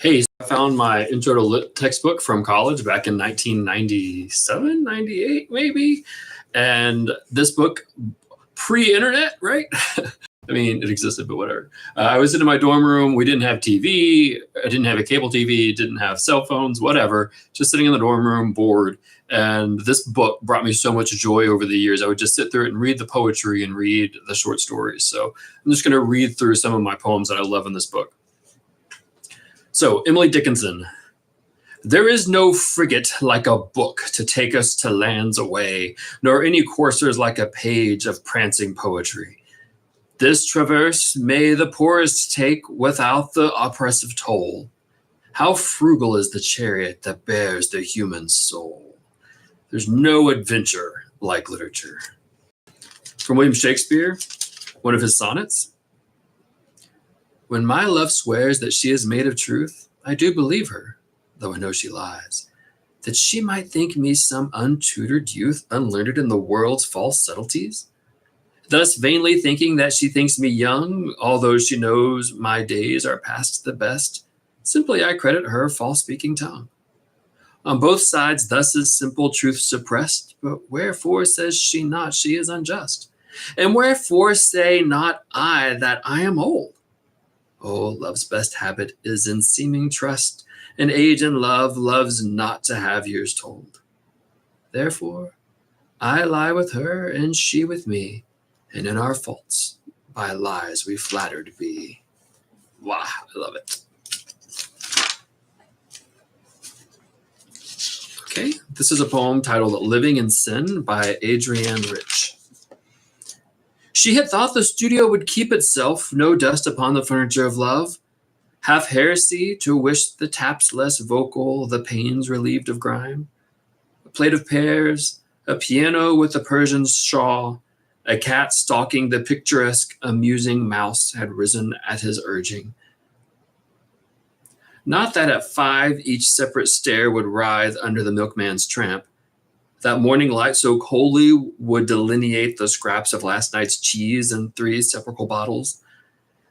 Hey, so I found my intro to lit textbook from college back in 1997, 98, maybe. And this book, pre-internet, right? I mean, it existed, but whatever. I was in my dorm room. We didn't have TV. I didn't have a cable TV. Didn't have cell phones, whatever. Just sitting in the dorm room, bored. And this book brought me so much joy over the years. I would just sit through it and read the poetry and read the short stories. So I'm just going to read through some of my poems that I love in this book. So, Emily Dickinson. There is no frigate like a book to take us to lands away, nor any coursers like a page of prancing poetry. This traverse may the poorest take without the oppressive toll. How frugal is the chariot that bears the human soul. There's no adventure like literature. From William Shakespeare, one of his sonnets. When my love swears that she is made of truth, I do believe her, though I know she lies, that she might think me some untutored youth, unlearned in the world's false subtleties. Thus vainly thinking that she thinks me young, although she knows my days are past the best, simply I credit her false-speaking tongue. On both sides thus is simple truth suppressed, but wherefore says she not she is unjust? And wherefore say not I that I am old? Oh, love's best habit is in seeming trust, and age in love loves not to have years told. Therefore, I lie with her, and she with me, and in our faults by lies we flattered be. Wow, I love it. Okay, this is a poem titled Living in Sin by Adrienne Rich. She had thought the studio would keep itself, no dust upon the furniture of love, half heresy to wish the taps less vocal, the panes relieved of grime. A plate of pears, a piano with a Persian shawl, a cat stalking the picturesque, amusing mouse had risen at his urging. Not that at 5 each separate stair would writhe under the milkman's tramp, that morning light so coldly would delineate the scraps of last night's cheese in 3 sepulchral bottles,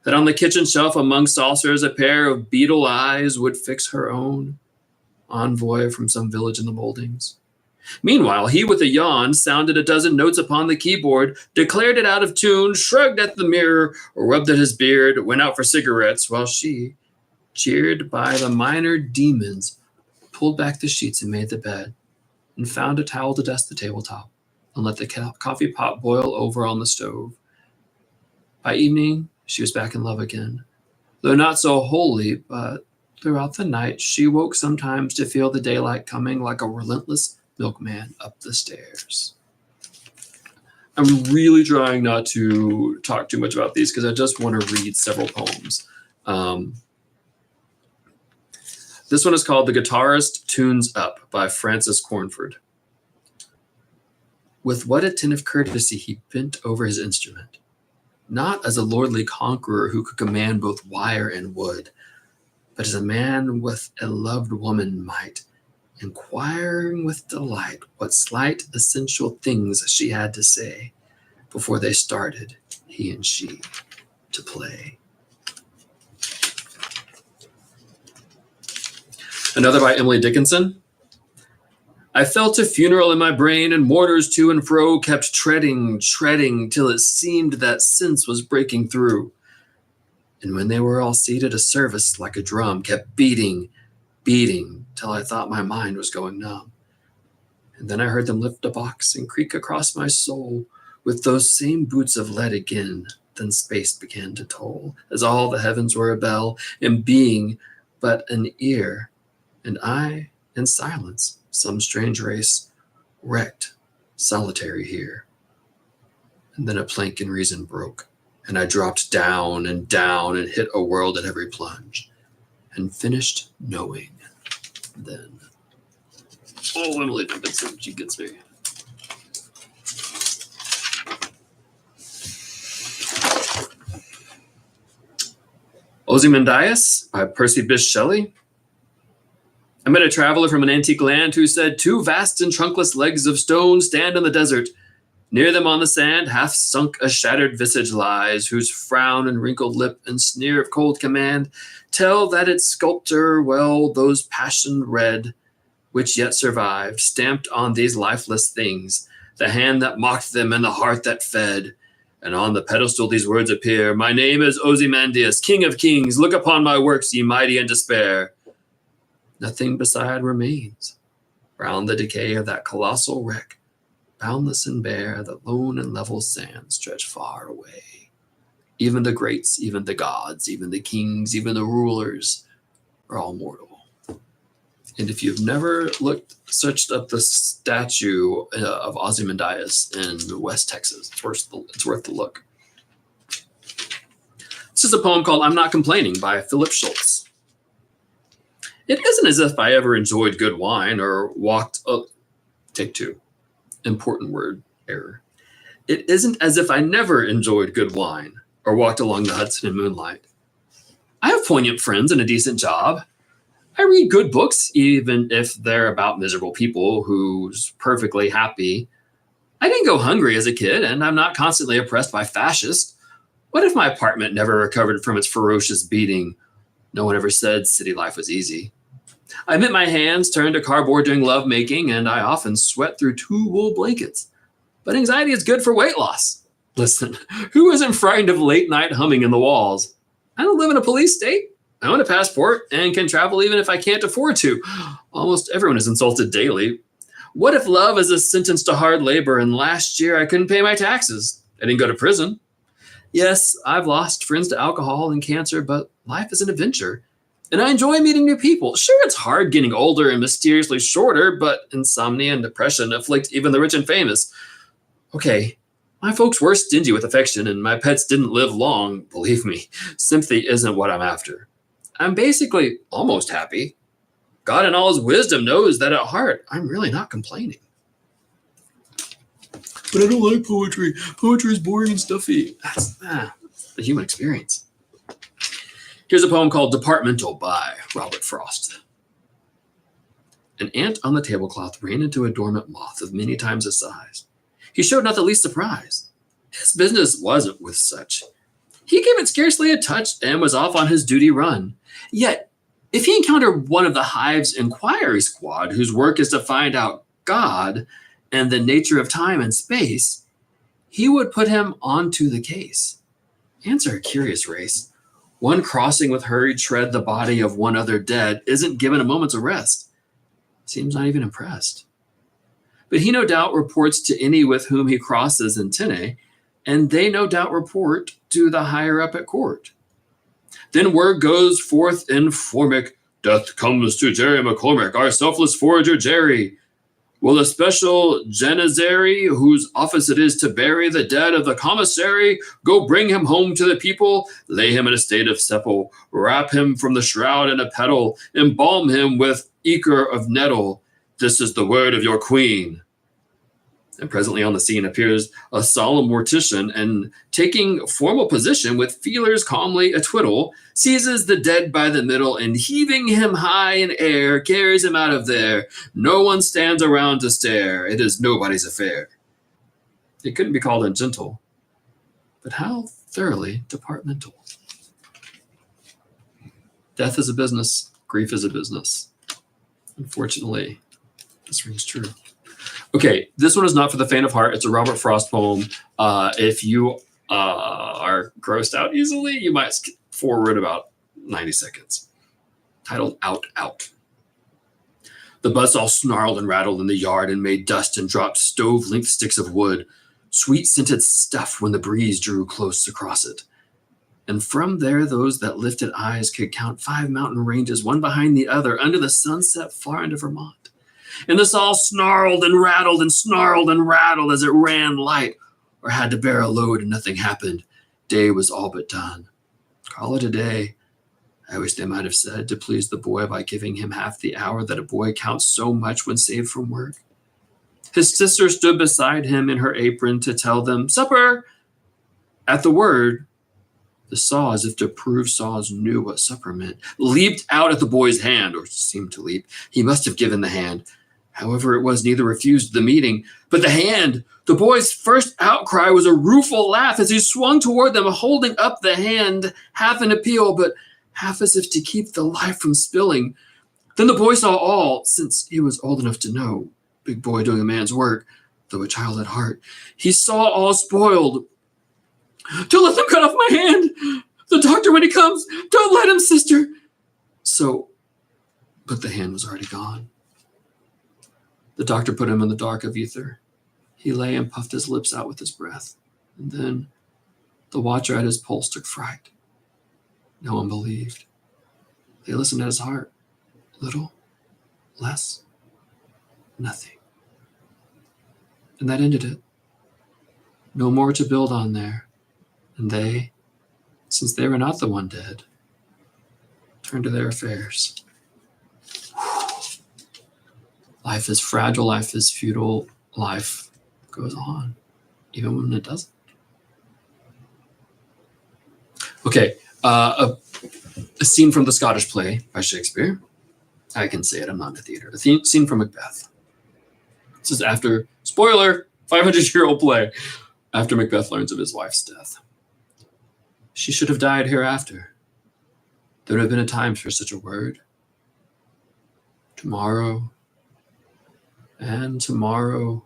that on the kitchen shelf among saucers a pair of beetle eyes would fix her own, envoy from some village in the moldings. Meanwhile, he with a yawn sounded a dozen notes upon the keyboard, declared it out of tune, shrugged at the mirror, rubbed at his beard, went out for cigarettes, while she, cheered by the minor demons, pulled back the sheets and made the bed, and found a towel to dust the tabletop, and let the coffee pot boil over on the stove. By evening, she was back in love again, though not so wholly, but throughout the night she woke sometimes to feel the daylight coming like a relentless milkman up the stairs. I'm really trying not to talk too much about these because I just want to read several poems. This one is called The Guitarist Tunes Up by Francis Cornford. With what attentive courtesy he bent over his instrument, not as a lordly conqueror who could command both wire and wood, but as a man with a loved woman might, inquiring with delight what slight essential things she had to say before they started, he and she, to play. Another by Emily Dickinson. I felt a funeral in my brain, and mourners to and fro kept treading, till it seemed that sense was breaking through. And when they were all seated, a service like a drum kept beating, till I thought my mind was going numb. And then I heard them lift a box and creak across my soul with those same boots of lead again. Then space began to toll, as all the heavens were a bell, and being but an ear, and I, in silence, some strange race, wrecked, solitary here. And then a plank in reason broke, and I dropped down and hit a world at every plunge, and finished knowing then. Oh, Emily Dickinson, she gets me. Ozymandias by Percy Bysshe Shelley. I met a traveler from an antique land who said, 2 vast and trunkless legs of stone stand in the desert, Near them on the sand, half sunk a shattered visage lies, whose frown and wrinkled lip and sneer of cold command tell that its sculptor well those passion read, which yet survived, stamped on these lifeless things, the hand that mocked them and the heart that fed. And on the pedestal these words appear, my name is Ozymandias, King of Kings, look upon my works, ye mighty in despair. Nothing beside remains. Round the decay of that colossal wreck, boundless and bare, the lone and level sands stretch far away. Even the greats, even the gods, even the kings, even the rulers are all mortal. And if you've never searched up the statue of Ozymandias in West Texas, it's worth the look. This is a poem called I'm Not Complaining by Phillip Schultz. It isn't as if I ever enjoyed good wine or walked... take two. Important word error. It isn't as if I never enjoyed good wine or walked along the Hudson in moonlight. I have poignant friends and a decent job. I read good books, even if they're about miserable people who's perfectly happy. I didn't go hungry as a kid, and I'm not constantly oppressed by fascists. What if my apartment never recovered from its ferocious beating? No one ever said city life was easy. I admit my hands turned to cardboard during lovemaking, and I often sweat through 2 wool blankets. But anxiety is good for weight loss. Listen, who isn't frightened of late night humming in the walls? I don't live in a police state. I own a passport and can travel even if I can't afford to. Almost everyone is insulted daily. What if love is a sentence to hard labor and last year I couldn't pay my taxes? I didn't go to prison. Yes, I've lost friends to alcohol and cancer, but life is an adventure. And I enjoy meeting new people. Sure, it's hard getting older and mysteriously shorter, but insomnia and depression afflict even the rich and famous. Okay, my folks were stingy with affection and my pets didn't live long, believe me. Sympathy isn't what I'm after. I'm basically almost happy. God in all his wisdom knows that at heart, I'm really not complaining. But I don't like poetry. Poetry is boring and stuffy. That's the human experience. Here's a poem called Departmental by Robert Frost. An ant on the tablecloth ran into a dormant moth of many times his size. He showed not the least surprise. His business wasn't with such. He gave it scarcely a touch and was off on his duty run. Yet, if he encountered one of the hive's inquiry squad, whose work is to find out God and the nature of time and space, he would put him onto the case. Ants are a curious race. One crossing with hurried tread the body of one other dead isn't given a moment's rest. Seems not even impressed. But he no doubt reports to any with whom he crosses antennae, and they no doubt report to the higher up at court. Then word goes forth in Formic, death comes to Jerry McCormick, our selfless forager Jerry. Will a special janizary, whose office it is to bury the dead of the commissary, go bring him home to the people, lay him in a state of sepul, wrap him from the shroud in a petal, embalm him with ichor of nettle. This is the word of your queen. And presently on the scene appears a solemn mortician, and taking formal position with feelers calmly a twiddle, seizes the dead by the middle, and heaving him high in air, carries him out of there. No one stands around to stare. It is nobody's affair. It couldn't be called ungentle, but how thoroughly departmental. Death is a business. Grief is a business. Unfortunately, this rings true. Okay, this one is not for the faint of heart. It's a Robert Frost poem. If you are grossed out easily, you might skip forward about 90 seconds. Titled Out, Out. The bus all snarled and rattled in the yard and made dust and dropped stove-length sticks of wood, sweet-scented stuff when the breeze drew close across it. And from there those that lifted eyes could count 5 mountain ranges, one behind the other, under the sunset far into Vermont. And this all snarled and rattled and snarled and rattled as it ran light or had to bear a load and nothing happened. Day was all but done. Call it a day. I wish they might have said, to please the boy by giving him half the hour that a boy counts so much when saved from work. His sister stood beside him in her apron to tell them, supper! At the word, the saw, as if to prove saws knew what supper meant, leaped out at the boy's hand, or seemed to leap. He must have given the hand. However, it was neither refused the meeting, but the hand. The boy's first outcry was a rueful laugh as he swung toward them, holding up the hand, half in appeal, but half as if to keep the life from spilling. Then the boy saw all, since he was old enough to know, big boy doing a man's work, though a child at heart. He saw all spoiled. Don't let them cut off my hand. The doctor, when he comes, don't let him, sister. So, but the hand was already gone. The doctor put him in the dark of ether. He lay and puffed his lips out with his breath. And then the watcher at his pulse took fright. No one believed. They listened at his heart. Little, less, nothing. And that ended it. No more to build on there. And they, since they were not the one dead, turned to their affairs. Life is fragile, life is futile, life goes on, even when it doesn't. Okay, a scene from the Scottish play by Shakespeare. I can say it, I'm not in a theater. A scene from Macbeth. This is after, spoiler, 500-year-old play, after Macbeth learns of his wife's death. She should have died hereafter. There would have been a time for such a word. Tomorrow, and tomorrow,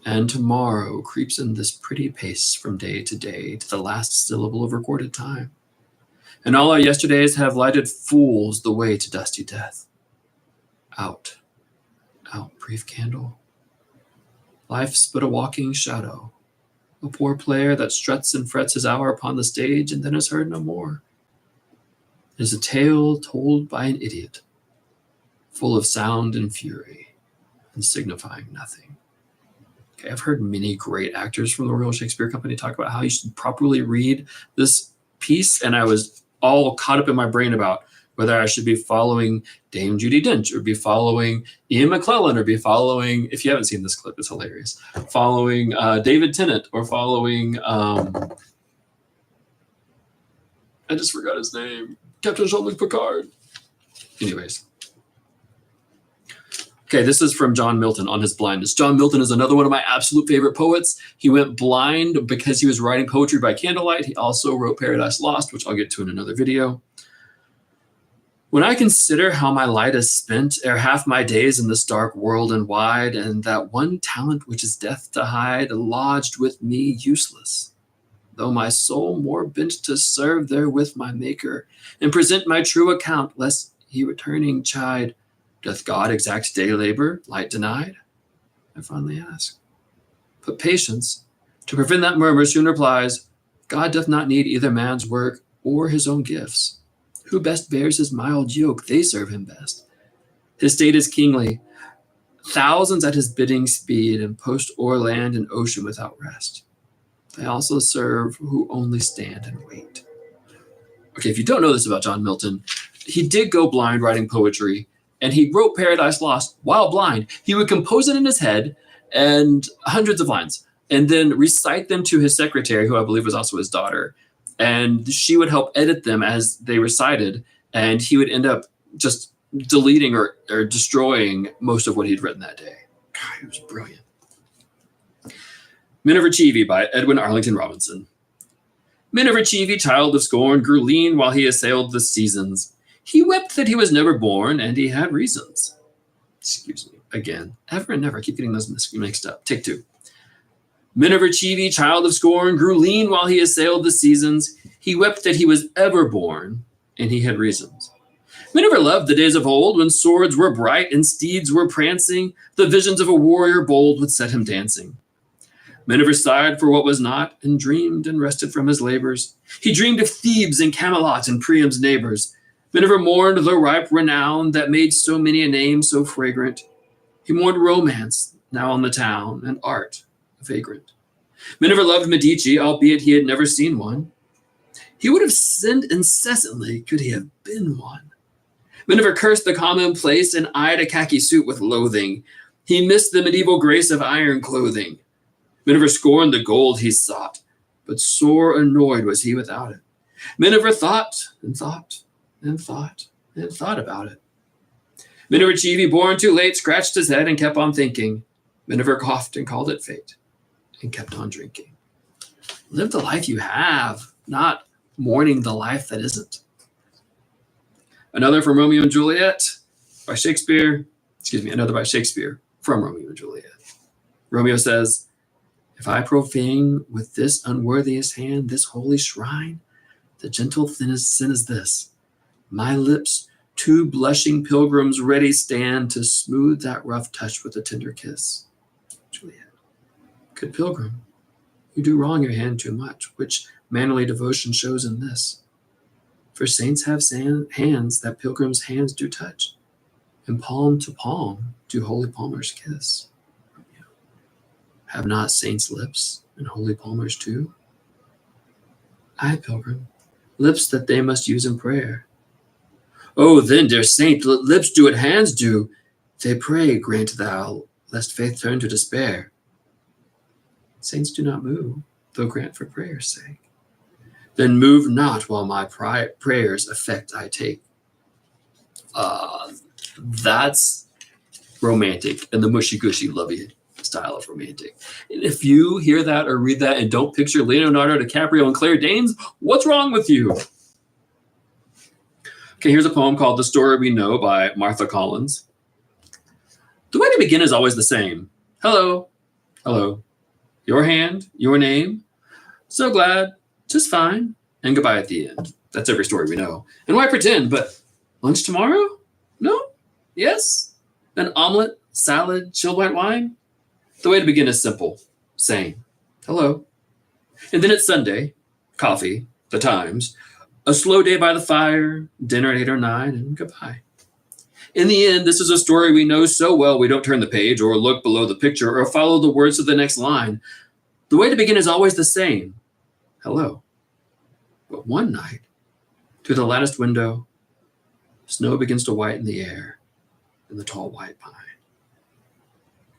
and tomorrow creeps in this pretty pace from day to day to the last syllable of recorded time. And all our yesterdays have lighted fools the way to dusty death. Out, out, brief candle. Life's but a walking shadow, a poor player that struts and frets his hour upon the stage and then is heard no more. It is a tale told by an idiot, full of sound and fury, and signifying nothing. Okay, I've heard many great actors from the Royal Shakespeare Company talk about how you should properly read this piece, and I was all caught up in my brain about whether I should be following Dame Judi Dench or be following Ian McClellan or be following, if you haven't seen this clip, it's hilarious, following David Tennant or following, I just forgot his name, Captain Jean-Luc Picard. Anyways. Okay, this is from John Milton on his Blindness. John Milton is another one of my absolute favorite poets. He went blind because he was writing poetry by candlelight. He also wrote Paradise Lost, which I'll get to in another video. When I consider how my light is spent, ere half my days in this dark world and wide, and that one talent which is death to hide, lodged with me useless, though my soul more bent to serve therewith my Maker, and present my true account, lest he returning chide, doth God exact day labor, light denied? I fondly ask. But patience, to prevent that murmur, soon replies, God doth not need either man's work or his own gifts. Who best bears his mild yoke, they serve him best. His state is kingly. Thousands at his bidding speed, and post o'er land and ocean without rest. They also serve who only stand and wait. Okay, if you don't know this about John Milton, he did go blind writing poetry, and he wrote Paradise Lost while blind. He would compose it in his head, and hundreds of lines, and then recite them to his secretary, who I believe was also his daughter. And she would help edit them as they recited, and he would end up just deleting or destroying most of what he'd written that day. God, he was brilliant. Miniver Cheevy by Edwin Arlington Robinson. Miniver Cheevy, child of scorn, grew lean while he assailed the seasons. He wept that he was never born, and he had reasons. Excuse me, again. Ever and never, I keep getting those mixed up. Take two. Miniver Cheevy, child of scorn, grew lean while he assailed the seasons. He wept that he was ever born, and he had reasons. Miniver loved the days of old, when swords were bright and steeds were prancing. The visions of a warrior bold would set him dancing. Miniver sighed for what was not, and dreamed and rested from his labors. He dreamed of Thebes and Camelot and Priam's neighbors. Miniver mourned the ripe renown that made so many a name so fragrant. He mourned romance, now in the town, and art, vagrant. Miniver loved Medici, albeit he had never seen one. He would have sinned incessantly could he have been one. Miniver cursed the commonplace and eyed a khaki suit with loathing. He missed the medieval grace of iron clothing. Miniver scorned the gold he sought, but sore annoyed was he without it. Miniver thought and thought and thought and thought about it. Miniver Cheevy, born too late, scratched his head and kept on thinking. Miniver coughed and called it fate and kept on drinking. Live the life you have, not mourning the life that isn't. Another from Romeo and Juliet by Shakespeare. Another by Shakespeare from Romeo and Juliet. Romeo says, if I profane with this unworthiest hand this holy shrine, the gentle sin is this. My lips, two blushing pilgrims ready stand to smooth that rough touch with a tender kiss. Juliet. Good pilgrim, you do wrong your hand too much, which manly devotion shows in this. For saints have hands that pilgrims' hands do touch, and palm to palm do holy palmers kiss. Have not saints lips, and holy palmers too? Aye, pilgrim, lips that they must use in prayer. Oh, then, dear saint, let lips do what hands do. They pray, grant thou, lest faith turn to despair. Saints do not move, though grant for prayer's sake. Then move not while my prayers effect I take. That's romantic and the mushy-gushy, lovey style of romantic. And if you hear that or read that and don't picture Leonardo DiCaprio and Claire Danes, what's wrong with you? Okay, here's a poem called The Story We Know by Martha Collins. The way to begin is always the same. Hello, hello, your hand, your name, so glad, just fine, and goodbye at the end. That's every story we know. And why pretend? But lunch tomorrow? No? Yes? An omelet, salad, chilled white wine? The way to begin is simple. Same. Hello. And then it's Sunday. Coffee, the Times, a slow day by the fire, dinner at 8 or 9, and goodbye. In the end, this is a story we know so well we don't turn the page or look below the picture or follow the words of the next line. The way to begin is always the same. Hello. But one night, through the latticed window, snow begins to whiten the air in the tall white pine.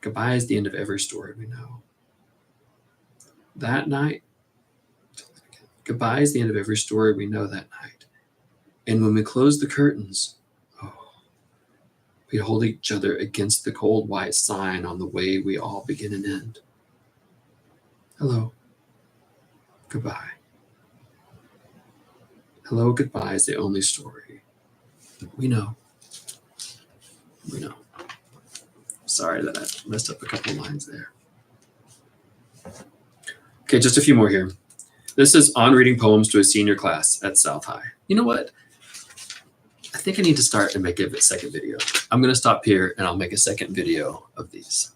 Goodbye is the end of every story we know. That night, goodbye is the end of every story we know that night. And when we close the curtains, we hold each other against the cold white sign on the way we all begin and end. Hello. Goodbye. Hello, goodbye is the only story we know. We know. Sorry that I messed up a couple lines there. Okay, just a few more here. This is on reading poems to a senior class at South High. You know what? I think I need to start and make a second video. I'm going to stop here and I'll make a second video of these.